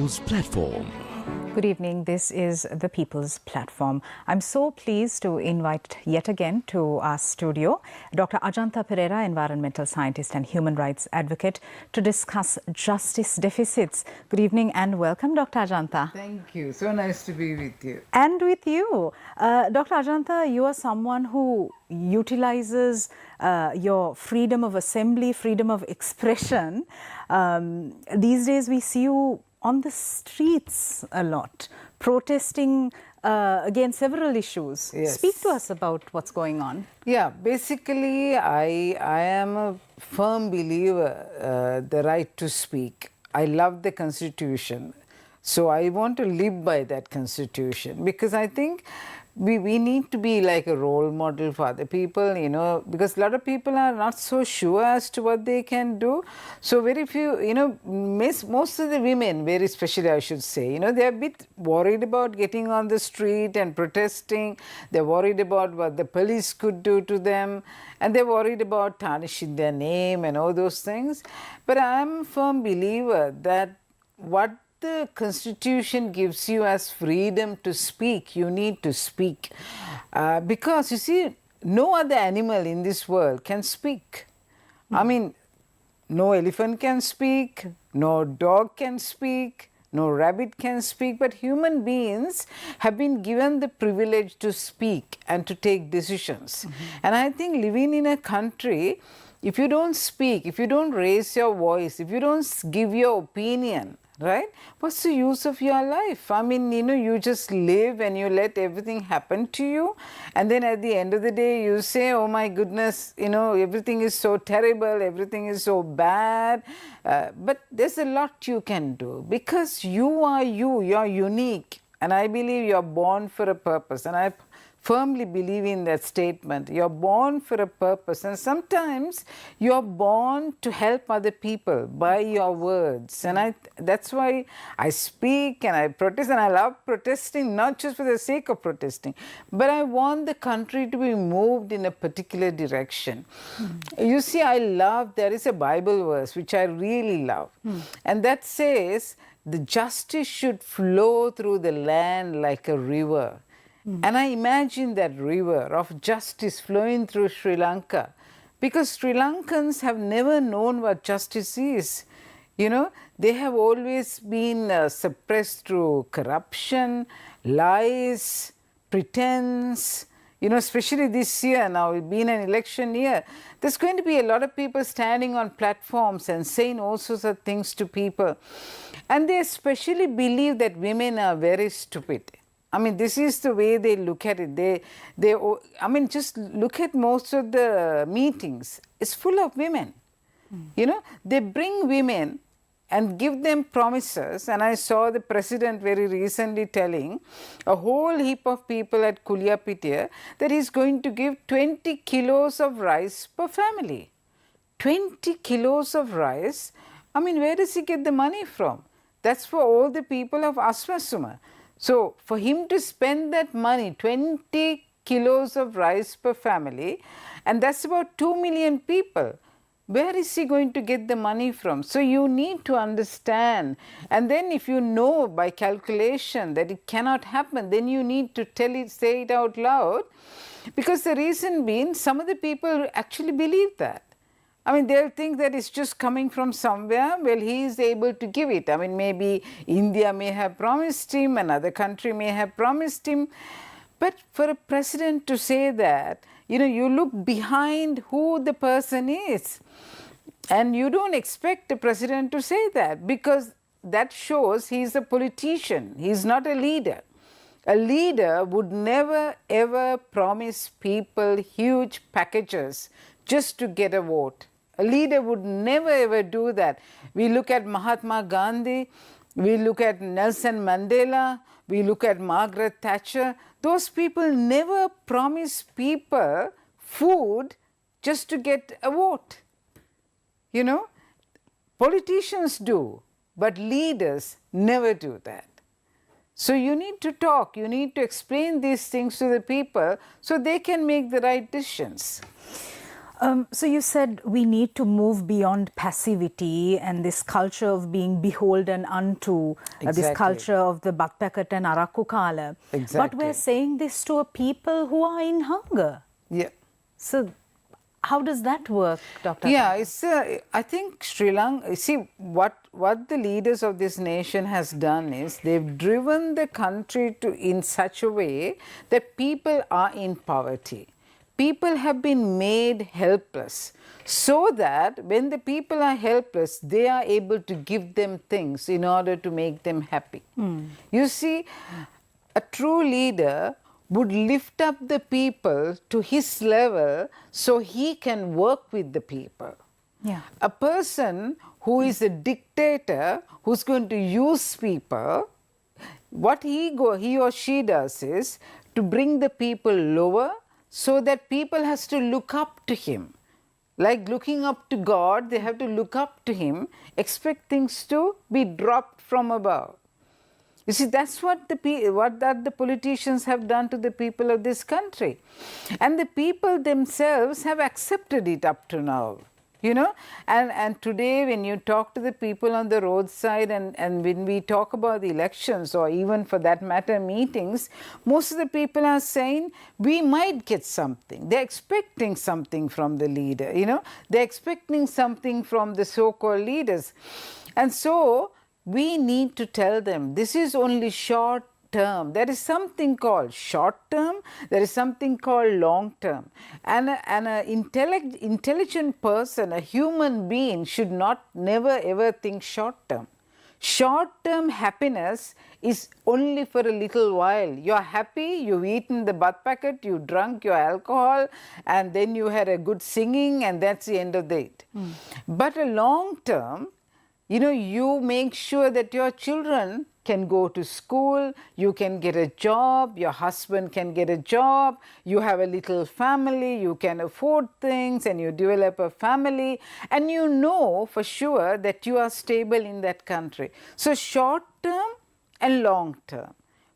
People's Platform. Good evening. This is the People's Platform. I'm so pleased to invite yet again to our studio Dr. Ajantha Perera, environmental scientist and human rights advocate, to discuss justice deficits. Good evening and welcome, Dr. Ajantha. Thank you. So nice to be with you. And with you. Dr. Ajantha, you are someone who utilizes your freedom of assembly, freedom of expression. These days we see you on the streets a lot, protesting against several issues. Yes. Speak to us about what's going on. Yeah, basically I am a firm believer the right to speak. I love the Constitution. So I want to live by that Constitution because I think we need to be like a role model for other people, you know, because a lot of people are not so sure as to what they can do. So very few, you know, most of the women, very especially I should say, you know, they're a bit worried about getting on the street and protesting. They're worried about what the police could do to them. And they're worried about tarnishing their name and all those things. But I'm a firm believer that what the Constitution gives you as freedom to speak, you need to speak. Because you see, no other animal in this world can speak. I mean, no elephant can speak, no dog can speak, no rabbit can speak, but human beings have been given the privilege to speak and to take decisions. And I think living in a country, if you don't speak, if you don't raise your voice, if you don't give your opinion, right? What's the use of your life? I mean, you know, you just live and you let everything happen to you. And then at the end of the day, you say, oh my goodness, you know, everything is so terrible, everything is so bad. But there's a lot you can do because you are you're unique. And I believe you're born for a purpose. And I firmly believe in that statement. You're born for a purpose, and sometimes you're born to help other people by your words. And that's why I speak and I protest, and I love protesting, not just for the sake of protesting, but I want the country to be moved in a particular direction. You see, there is a Bible verse which I really love, and that says, the justice should flow through the land like a river. And I imagine that river of justice flowing through Sri Lanka, because Sri Lankans have never known what justice is. You know, they have always been suppressed through corruption, lies, pretense. You know, especially this year, now it's been an election year, there's going to be a lot of people standing on platforms and saying all sorts of things to people. And they especially believe that women are very stupid. I mean, this is the way they look at it. I mean, just look at most of the meetings. It's full of women. You know, they bring women and give them promises. And I saw the president very recently telling a whole heap of people at Kuliapitiya that he's going to give 20 kilos of rice per family. 20 kilos of rice? I mean, where does he get the money from? That's for all the people of Aswasuma. So, for him to spend that money, 20 kilos of rice per family, and that's about 2 million people, where is he going to get the money from? So, you need to understand, and then if you know by calculation that it cannot happen, then you need to say it out loud, because the reason being, some of the people actually believe that. I mean, they'll think that it's just coming from somewhere. Well, he is able to give it. I mean, maybe India may have promised him, another country may have promised him. But for a president to say that, you know, you look behind who the person is. And you don't expect the president to say that, because that shows he's a politician. He's not a leader. A leader would never ever promise people huge packages just to get a vote. A leader would never ever do that. We look at Mahatma Gandhi, we look at Nelson Mandela, we look at Margaret Thatcher. Those people never promise people food just to get a vote. You know, politicians do, but leaders never do that. So you need to talk, you need to explain these things to the people so they can make the right decisions. So you said we need to move beyond passivity and this culture of being beholden unto this Exactly. culture of the Batpakat and Arakukala. But Exactly. we're saying this to a people who are in hunger. Yeah. So how does that work, Dr. Yeah, Ajantha? it's. I think Sri Lanka. See what the leaders of this nation has done is they've driven the country to in such a way that people are in poverty. People have been made helpless, so that when the people are helpless, they are able to give them things in order to make them happy. You see, a true leader would lift up the people to his level so he can work with the people. Yeah. A person who is a dictator who's going to use people, what he or she does is to bring the people lower so that people has to look up to him. Like looking up to God, they have to look up to him, expect things to be dropped from above. You see, that's what the politicians have done to the people of this country. And the people themselves have accepted it up to now. You know, and today when you talk to the people on the roadside and when we talk about the elections or even for that matter meetings, most of the people are saying we might get something. They're expecting something from the leader, you know, they're expecting something from the so-called leaders. And so we need to tell them this is only short term. There is something called short term, there is something called long term. And an intelligent person, a human being should never ever think short term. Short term happiness is only for a little while. You are happy, you've eaten the bath packet, you drunk your alcohol, and then you had a good singing, and that's the end of it. But a long term, you know, you make sure that your children can go to school, you can get a job, your husband can get a job, you have a little family, you can afford things and you develop a family, and you know for sure that you are stable in that country. So short term and long term.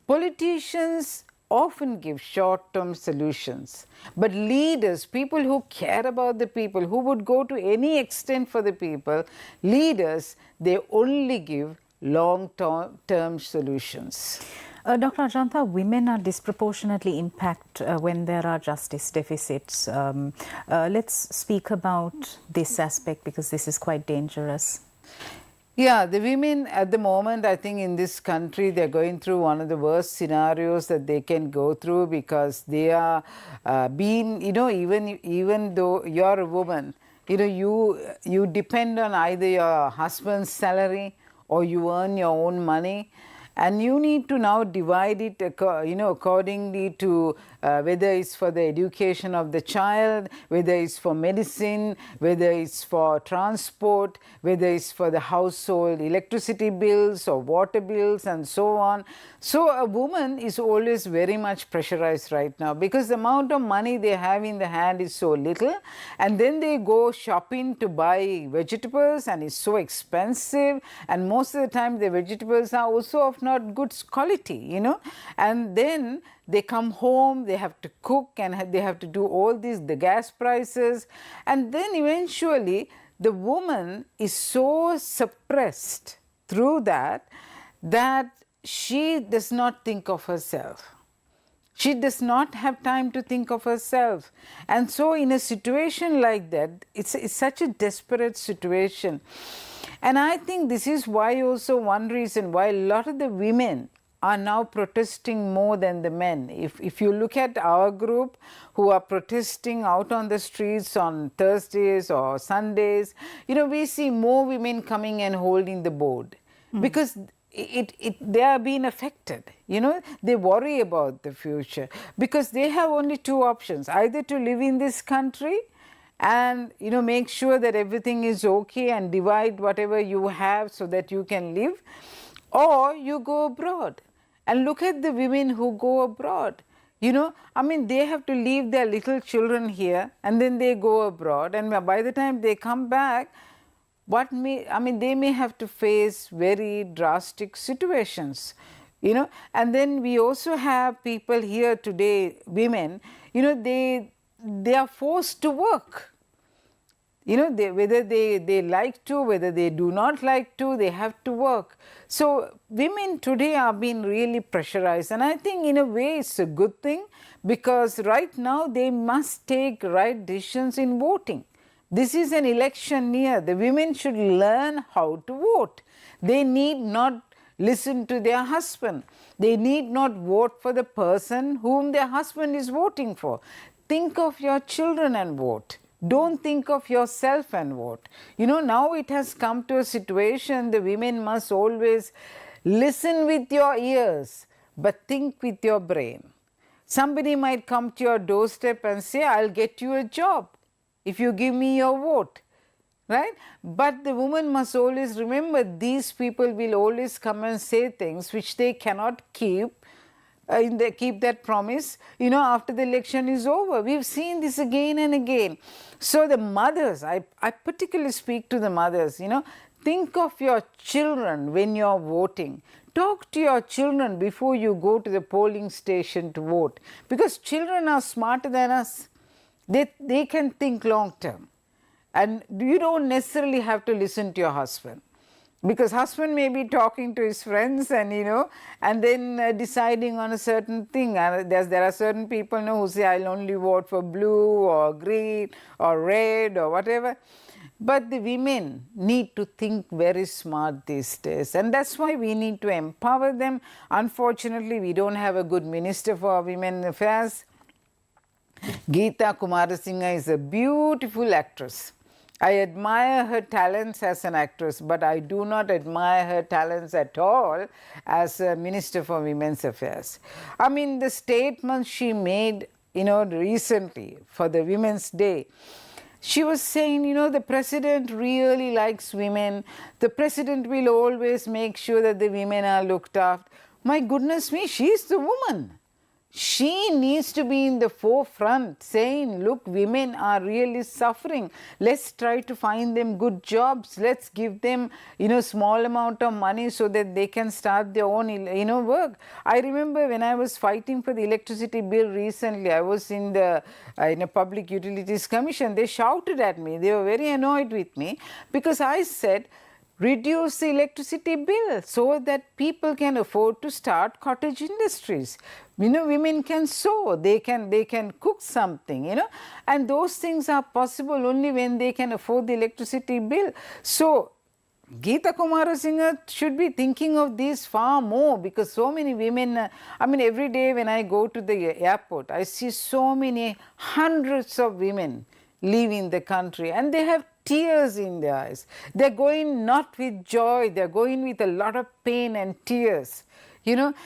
Politicians often give short-term solutions, but leaders, people who care about the people, who would go to any extent for the people, leaders, they only give long-term solutions. Dr. Ajantha, women are disproportionately impacted when there are justice deficits. Let's speak about this aspect because this is quite dangerous. Yeah, the women at the moment, I think in this country, they're going through one of the worst scenarios that they can go through because they are being, you know, even though you're a woman, you know, you depend on either your husband's salary or you earn your own money. And you need to now divide it, you know, accordingly to whether it's for the education of the child, whether it's for medicine, whether it's for transport, whether it's for the household electricity bills or water bills and so on. So a woman is always very much pressurized right now because the amount of money they have in the hand is so little, and then they go shopping to buy vegetables and it's so expensive, and most of the time the vegetables are also of not good quality, you know, and then they come home, they have to cook and they have to do all these, the gas prices, and then eventually the woman is so suppressed through that she does not think of herself. She does not have time to think of herself. And so in a situation like that, it's such a desperate situation. And I think this is why also one reason why a lot of the women are now protesting more than the men. If you look at our group who are protesting out on the streets on Thursdays or Sundays, you know, we see more women coming and holding the board because they are being affected, you know, they worry about the future because they have only two options, either to live in this country and, you know, make sure that everything is okay and divide whatever you have so that you can live, or you go abroad. And look at the women who go abroad. You know, I mean, they have to leave their little children here and then they go abroad, and by the time they come back, they may have to face very drastic situations, you know. And then we also have people here today, women, you know, they are forced to work. whether they like to, whether they do not like to, they have to work. So women today are being really pressurized, and I think in a way it's a good thing, because right now they must take right decisions in voting. This is an election year. The women should learn how to vote. They need not listen to their husband. They need not vote for the person whom their husband is voting for. Think of your children and vote. Don't think of yourself and vote. Now it has come to a situation the women must always listen with your ears, but think with your brain. Somebody might come to your doorstep and say, I'll get you a job if you give me your vote. Right? But the woman must always remember, these people will always come and say things which they cannot keep. Keep that promise, after the election is over. We've seen this again and again. So the mothers, I particularly speak to the mothers, think of your children when you're voting. Talk to your children before you go to the polling station to vote, because children are smarter than us. They can think long term, and you don't necessarily have to listen to your husband, because husband may be talking to his friends and and then deciding on a certain thing. There are certain people who say, I'll only vote for blue or green or red or whatever. But the women need to think very smart these days, and that's why we need to empower them. Unfortunately, we don't have a good minister for women affairs. Geeta Kumarasinghe is a beautiful actress. I admire her talents as an actress, but I do not admire her talents at all as a Minister for Women's Affairs. I mean, the statement she made, recently for the Women's Day, she was saying, the president really likes women. The president will always make sure that the women are looked after. My goodness me, she's the woman. She needs to be in the forefront saying, look, women are really suffering. Let's try to find them good jobs. Let's give them, small amount of money so that they can start their own, work. I remember when I was fighting for the electricity bill recently, I was in a Public Utilities Commission. They shouted at me. They were very annoyed with me because I said, reduce the electricity bill so that people can afford to start cottage industries. Women can sew, they can cook something, and those things are possible only when they can afford the electricity bill. So Geeta Kumarasinghe should be thinking of this far more, because so many women, every day when I go to the airport, I see so many hundreds of women leaving the country, and they have tears in their eyes. They're going not with joy, they're going with a lot of pain and tears.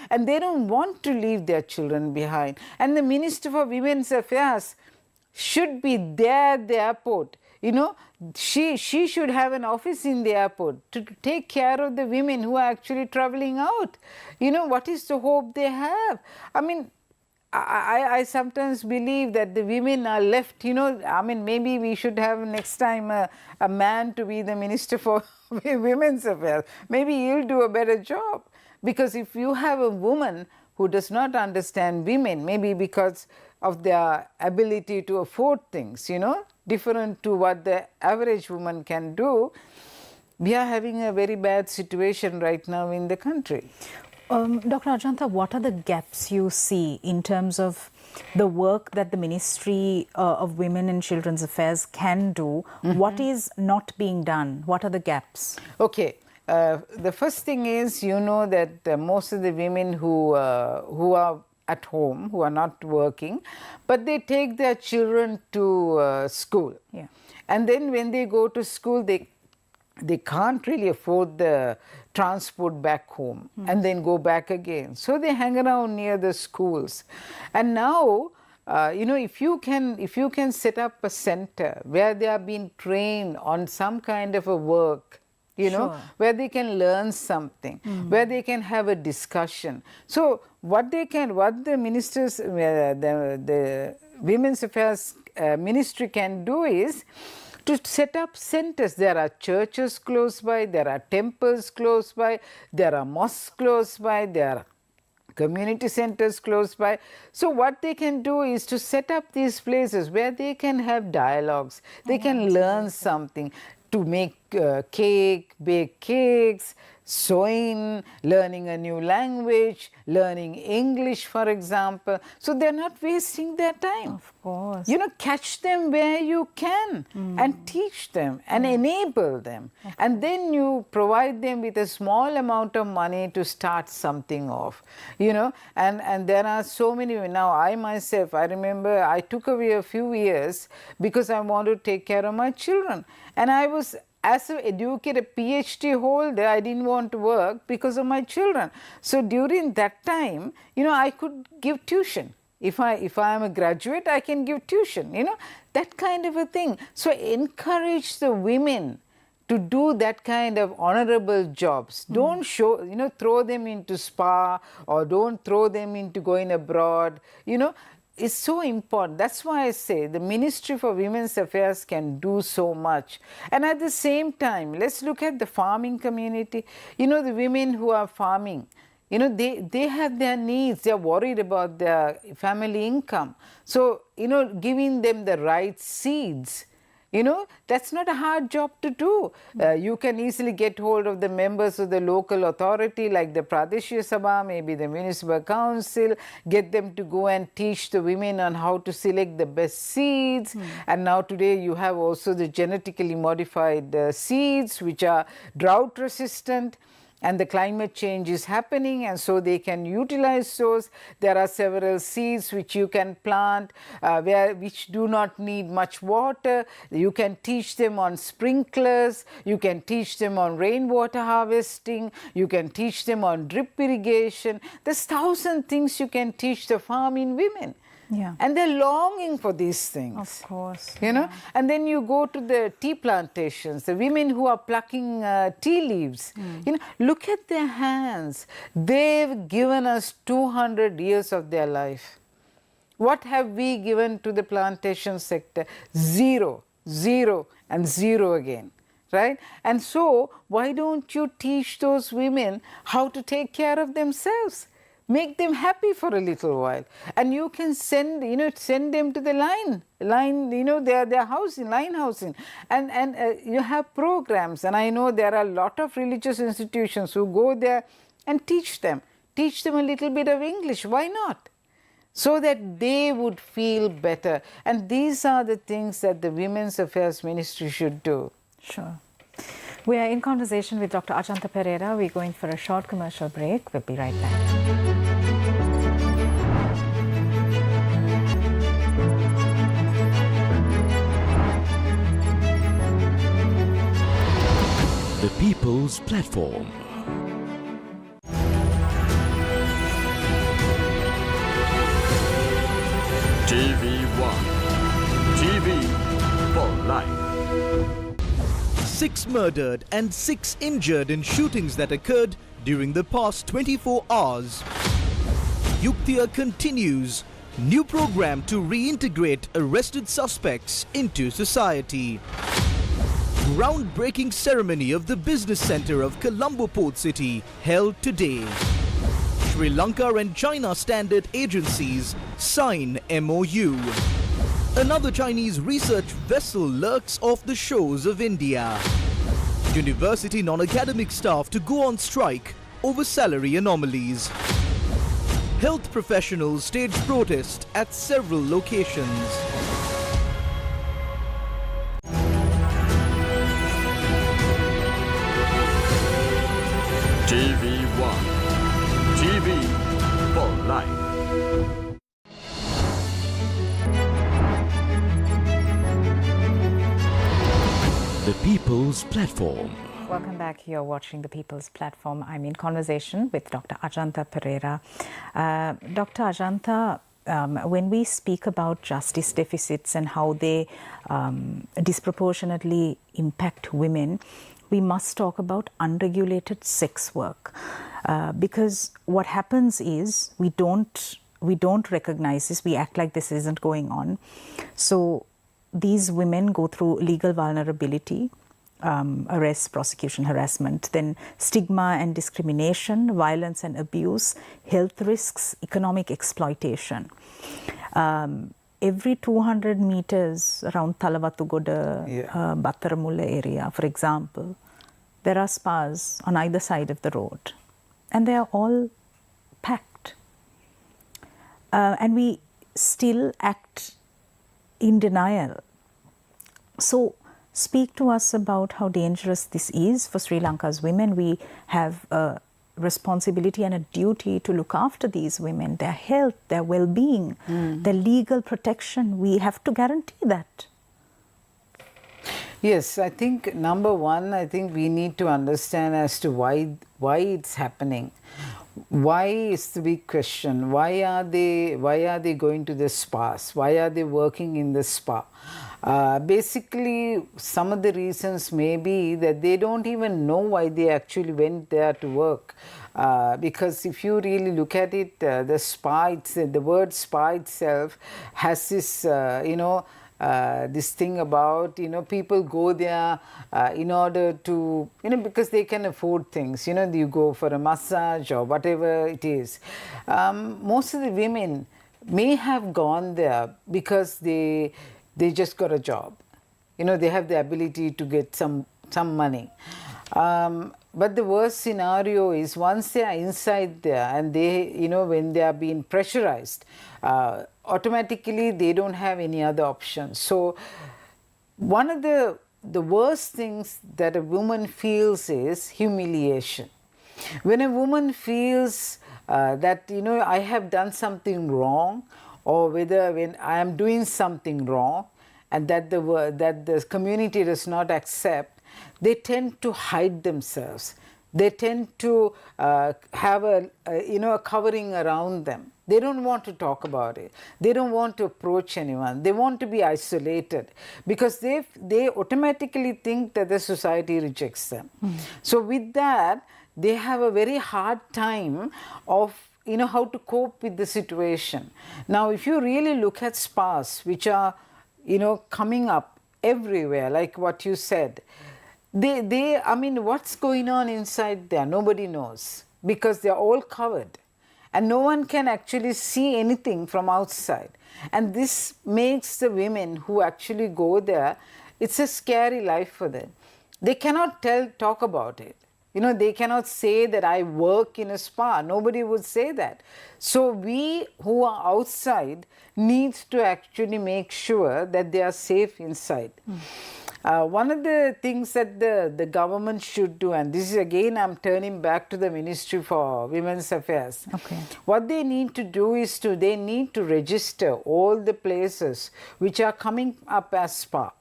And they don't want to leave their children behind. And the Minister for Women's Affairs should be there at the airport. She should have an office in the airport to take care of the women who are actually traveling out. What is the hope they have? I sometimes believe that the women are left, maybe we should have next time a man to be the Minister for Women's Affairs. Maybe he'll do a better job. Because if you have a woman who does not understand women, maybe because of their ability to afford things, different to what the average woman can do, we are having a very bad situation right now in the country. Dr. Ajantha, what are the gaps you see in terms of the work that the Ministry of Women and Children's Affairs can do? What is not being done? What are the gaps? Okay. The first thing is, that most of the women who are at home, who are not working, but they take their children to school. Yeah. And then when they go to school, they can't really afford the transport back home and then go back again. So they hang around near the schools. And now, if you can set up a center where they are being trained on some kind of a work, where they can learn something, where they can have a discussion. So what the ministers, the Women's Affairs Ministry can do is to set up centers. There are churches close by, there are temples close by, there are mosques close by, there community centers close by. So what they can do is to set up these places where they can have dialogues, they can learn something, to make cake, bake cakes, sewing, learning a new language, learning English, for example. So they're not wasting their time. Of course. You know, catch them where you can and teach them and enable them. And then you provide them with a small amount of money to start something off, you know. And there are so many. Now, I myself, I remember I took away a few years because I wanted to take care of my children. And I was, as an educated PhD holder, I didn't want to work because of my children. So during that time, you know, I could give tuition. If I am a graduate, I can give tuition, you know, that kind of a thing. So encourage the women to do that kind of honorable jobs. Don't show, you know, throw them into spa, or don't throw them into going abroad, you know. Is so important. That's why I say the Ministry for Women's Affairs can do so much. And at the same time, let's look at the farming community. You know, the women who are farming, you know, they have their needs. They're worried about their family income. So, you know, giving them the right seeds, you know, that's not a hard job to do. You can easily get hold of the members of the local authority, like the Pradeshya Sabha, maybe the municipal council, get them to go and teach the women on how to select the best seeds. And now today you have also the genetically modified seeds, which are drought resistant. And the climate change is happening, and so they can utilize those. There are several seeds which you can plant which do not need much water. You can teach them on sprinklers, you can teach them on rainwater harvesting, you can teach them on drip irrigation. There's 1,000 things you can teach the farming women. Yeah. And they're longing for these things. Of course. You know, and then you go to the tea plantations, the women who are plucking tea leaves. You know, look at their hands. They've given us 200 years of their life. What have we given to the plantation sector? Zero, zero, and zero again. Right? And so, why don't you teach those women how to take care of themselves? Make them happy for a little while, and you can send them to the line, you know, their housing, line housing, and you have programs. And I know there are a lot of religious institutions who go there and teach them a little bit of English. Why not? So that they would feel better. And these are the things that the Women's Affairs Ministry should do. Sure. We are in conversation with Dr. Ajantha Perera. We're going for a short commercial break. We'll be right back. The People's Platform. TV1. TV for life. 6 murdered and 6 injured in shootings that occurred during the past 24 hours. Yuktiya continues. New program to reintegrate arrested suspects into society. Groundbreaking ceremony of the business center of Colombo Port City held today. Sri Lanka and China standard agencies sign MOU. Another Chinese research vessel lurks off the shores of India. University non-academic staff to go on strike over salary anomalies. Health professionals stage protest at several locations. TV1. TV for life. The People's Platform. Welcome back. You're watching The People's Platform. I'm in conversation with Dr. Ajantha Perera. Dr. Ajantha, when we speak about justice deficits and how they disproportionately impact women, we must talk about unregulated sex work, because what happens is we don't recognize this. We act like this isn't going on. So these women go through legal vulnerability. arrest, prosecution, harassment, then stigma and discrimination, violence and abuse, health risks, economic exploitation. Every 200 meters around Talawatugoda, Battaramulla area, for example, there are spas on either side of the road, and they are all packed. And we still act in denial. So, speak to us about how dangerous this is for Sri Lanka's women. We have a responsibility and a duty to look after these women, their health, their well-being, their legal protection. We have to guarantee that. Yes, I think number one, I think we need to understand as to why it's happening. Why is the big question? Why are they going to the spas? Why are they working in the spa? Basically, some of the reasons may be that they don't even know why they actually went there to work. Because if you really look at it, the spa, the word spa itself has this, this thing about, people go there in order to, because they can afford things. You go for a massage or whatever it is. Most of the women may have gone there because they just got a job. They have the ability to get some money. But the worst scenario is once they are inside there and they, when they are being pressurized, automatically they don't have any other option. So one of the worst things that a woman feels is humiliation. When a woman feels that, I have done something wrong, or whether when I am doing something wrong and that the community does not accept, they tend to hide themselves. They tend to have a covering around them. They don't want to talk about it. They don't want to approach anyone. They want to be isolated because they automatically think that the society rejects them. So with that, they have a very hard time of how to cope with the situation. Now, if you really look at spas, which are, coming up everywhere, like what you said, what's going on inside there? Nobody knows because they're all covered and no one can actually see anything from outside. And this makes the women who actually go there, it's a scary life for them. They cannot talk about it. They cannot say that I work in a spa. Nobody would say that. So we who are outside need to actually make sure that they are safe inside. One of the things that the government should do, and this is again I'm turning back to the Ministry for Women's Affairs. Okay. What they need to do is they need to register all the places which are coming up as spa.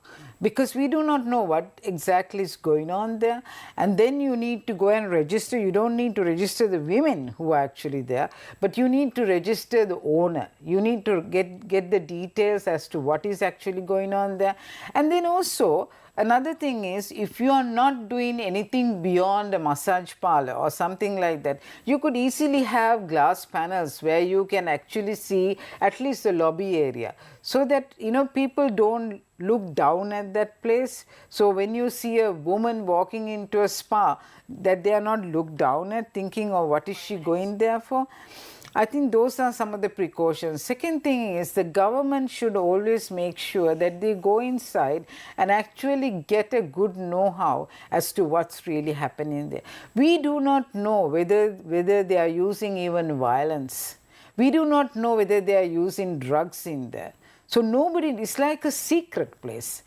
Because we do not know what exactly is going on there. And then you need to go and register. You don't need to register the women who are actually there, but you need to register the owner. You need to get the details as to what is actually going on there. And then also, another thing is, if you are not doing anything beyond a massage parlor or something like that, you could easily have glass panels where you can actually see at least the lobby area, so that people don't look down at that place. So when you see a woman walking into a spa, that they are not looked down at, thinking, oh, what is she going there for? I think those are some of the precautions. Second thing is the government should always make sure that they go inside and actually get a good know-how as to what's really happening there. We do not know whether they are using even violence. We do not know whether they are using drugs in there. So it's like a secret place.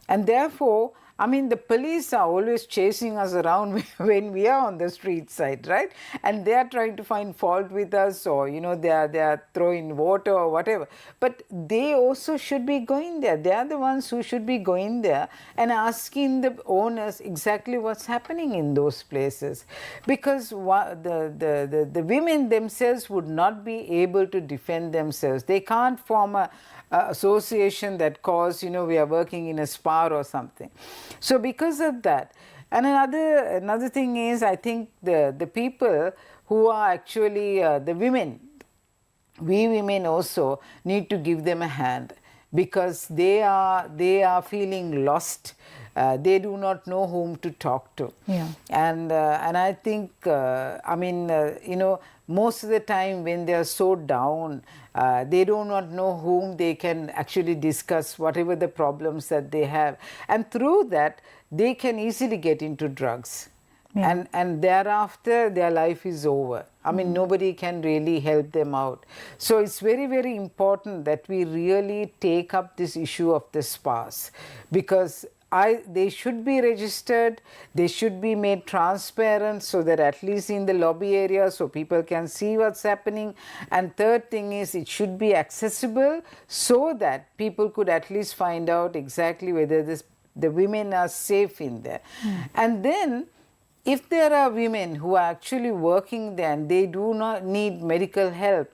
And therefore, the police are always chasing us around when we are on the street side, right? And they are trying to find fault with us, or, they are throwing water or whatever. But they also should be going there. They are the ones who should be going there and asking the owners exactly what's happening in those places. Because the women themselves would not be able to defend themselves. They can't form a association that calls, we are working in a spa or something. So because of that, and another thing is, I think the people who are actually the women, we women also need to give them a hand, because they are feeling lost. they do not know whom to talk to. Yeah. And I think, you know, most of the time when they are so down, they do not know whom they can actually discuss whatever the problems that they have. And through that, they can easily get into drugs. Yeah. And thereafter, their life is over. I mean, nobody can really help them out. So it's very, very important that we really take up this issue of the spas, because they should be registered, they should be made transparent, so that at least in the lobby area, so people can see what's happening. And third thing is, it should be accessible so that people could at least find out exactly whether the women are safe in there. And then, if there are women who are actually working there and they do not need medical help,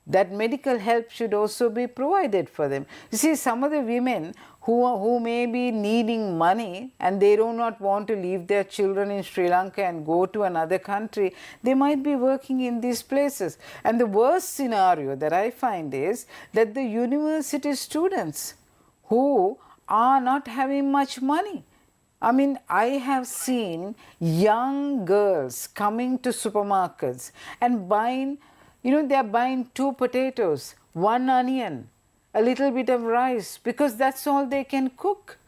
that medical help should also be provided for them. You see, some of the women who may be needing money and they do not want to leave their children in Sri Lanka and go to another country, they might be working in these places. And the worst scenario that I find is that the university students who are not having much money. I mean, I have seen young girls coming to supermarkets and buying, you know, they are buying 2 potatoes, 1 onion, a little bit of rice, because that's all they can cook.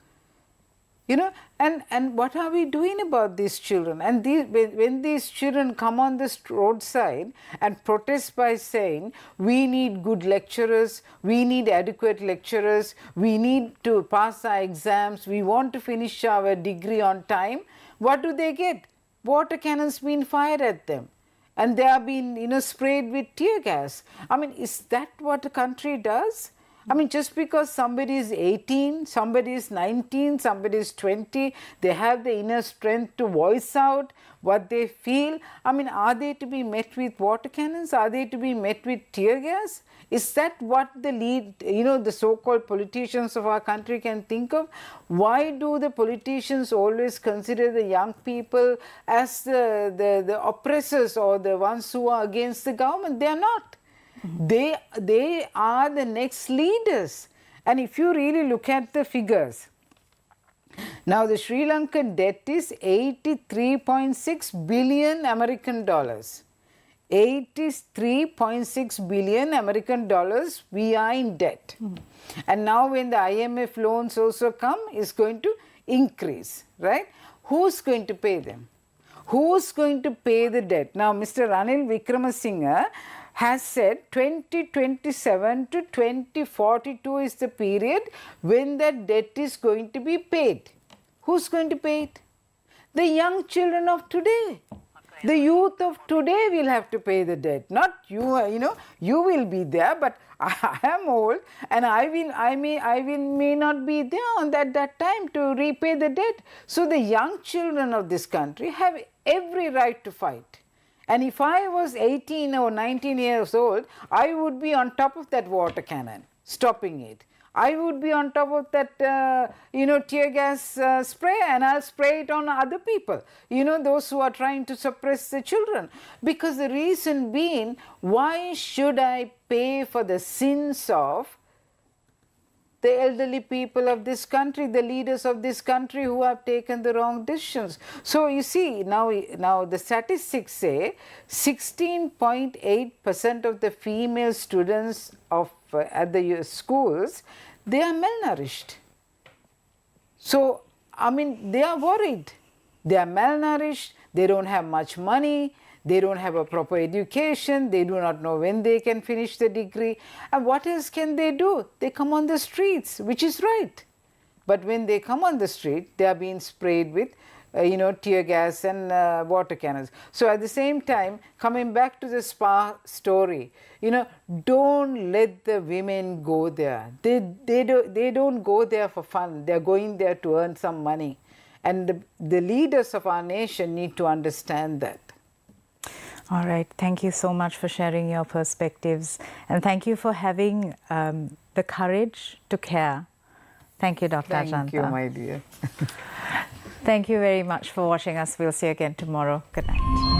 You know, and what are we doing about these children? And when these children come on this roadside and protest by saying, we need good lecturers, we need adequate lecturers, we need to pass our exams, we want to finish our degree on time, what do they get? Water cannons being fired at them. And they are being, you know, sprayed with tear gas. I mean, is that what a country does? I mean, just because somebody is 18, somebody is 19, somebody is 20, they have the inner strength to voice out what they feel. I mean, are they to be met with water cannons? Are they to be met with tear gas? Is that what the so-called politicians of our country can think of? Why do the politicians always consider the young people as the oppressors or the ones who are against the government? They are not. They are the next leaders. And if you really look at the figures, now the Sri Lankan debt is 83.6 billion American dollars. 83.6 billion American dollars we are in debt. And now when the IMF loans also come, it's going to increase, right? Who's going to pay them? Who's going to pay the debt? Now Mr. Ranil Wickremesinghe has said 2027 to 2042 is the period when that debt is going to be paid. Who's going to pay it? The young children of today. The youth of today will have to pay the debt. Not you, you will be there, but I am old and I may not be there on that time to repay the debt. So the young children of this country have every right to fight. And if I was 18 or 19 years old, I would be on top of that water cannon, stopping it. I would be on top of that, tear gas spray, and I'll spray it on other people, those who are trying to suppress the children. Because the reason being, why should I pay for the sins of the elderly people of this country, the leaders of this country who have taken the wrong decisions? So you see, now the statistics say 16.8% of the female students at the schools, they are malnourished. So, I mean, they are worried. They are malnourished, they don't have much money, they don't have a proper education, they do not know when they can finish the degree. And what else can they do? They come on the streets, which is right. But when they come on the street, they are being sprayed with tear gas and water cannons. So at the same time, coming back to the spa story, don't let the women go there. They don't go there for fun. They're going there to earn some money. And the leaders of our nation need to understand that. All right. Thank you so much for sharing your perspectives. And thank you for having the courage to care. Thank you, Dr. Ajantha. Thank you, my dear. Thank you very much for watching us. We'll see you again tomorrow. Good night.